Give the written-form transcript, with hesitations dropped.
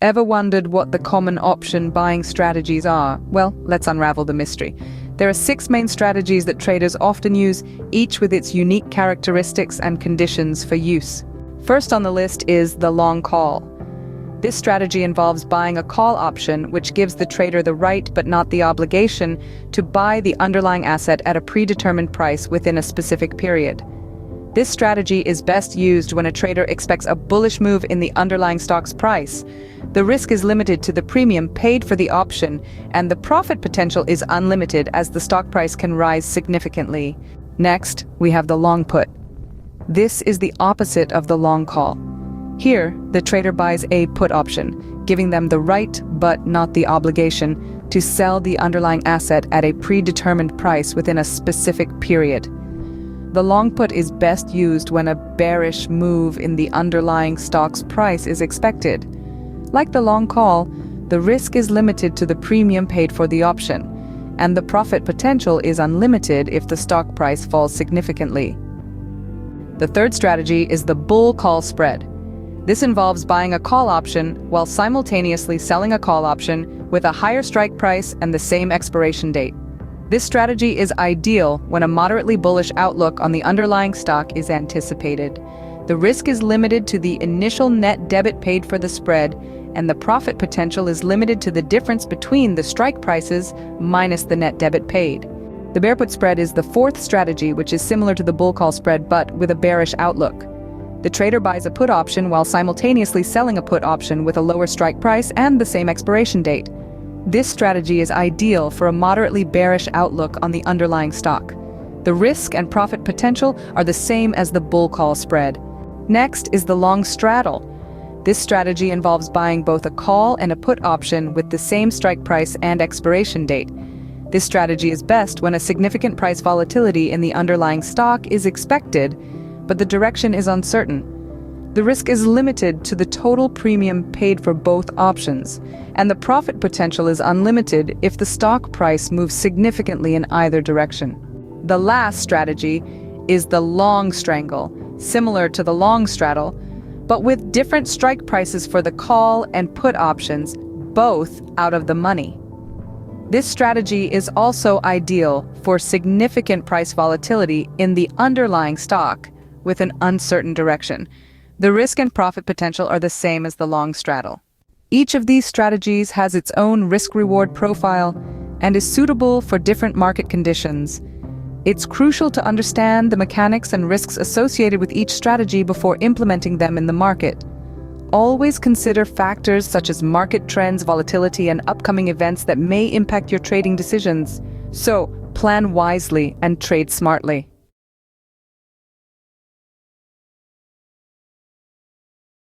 Ever wondered what the common option buying strategies are? Well, let's unravel the mystery. There are 6 main strategies that traders often use, each with its unique characteristics and conditions for use. First on the list is the long call. This strategy involves buying a call option, which gives the trader the right but not the obligation to buy the underlying asset at a predetermined price within a specific period. This strategy is best used when a trader expects a bullish move in the underlying stock's price. The risk is limited to the premium paid for the option, and the profit potential is unlimited as the stock price can rise significantly. Next, we have the long put. This is the opposite of the long call. Here, the trader buys a put option, giving them the right, but not the obligation, to sell the underlying asset at a predetermined price within a specific period. The long put is best used when a bearish move in the underlying stock's price is expected. Like the long call, the risk is limited to the premium paid for the option, and the profit potential is unlimited if the stock price falls significantly. The third strategy is the bull call spread. This involves buying a call option while simultaneously selling a call option with a higher strike price and the same expiration date. This strategy is ideal when a moderately bullish outlook on the underlying stock is anticipated. The risk is limited to the initial net debit paid for the spread, and the profit potential is limited to the difference between the strike prices minus the net debit paid. The bear put spread is the fourth strategy, which is similar to the bull call spread but with a bearish outlook. The trader buys a put option while simultaneously selling a put option with a lower strike price and the same expiration date. This strategy is ideal for a moderately bearish outlook on the underlying stock. The risk and profit potential are the same as the bull call spread. Next is the long straddle. This strategy involves buying both a call and a put option with the same strike price and expiration date. This strategy is best when a significant price volatility in the underlying stock is expected, but the direction is uncertain. The risk is limited to the total premium paid for both options, and the profit potential is unlimited if the stock price moves significantly in either direction. The last strategy is the long strangle, similar to the long straddle, but with different strike prices for the call and put options, both out of the money. This strategy is also ideal for significant price volatility in the underlying stock with an uncertain direction. The risk and profit potential are the same as the long straddle. Each of these strategies has its own risk-reward profile and is suitable for different market conditions. It's crucial to understand the mechanics and risks associated with each strategy before implementing them in the market. Always consider factors such as market trends, volatility, and upcoming events that may impact your trading decisions. So, plan wisely and trade smartly.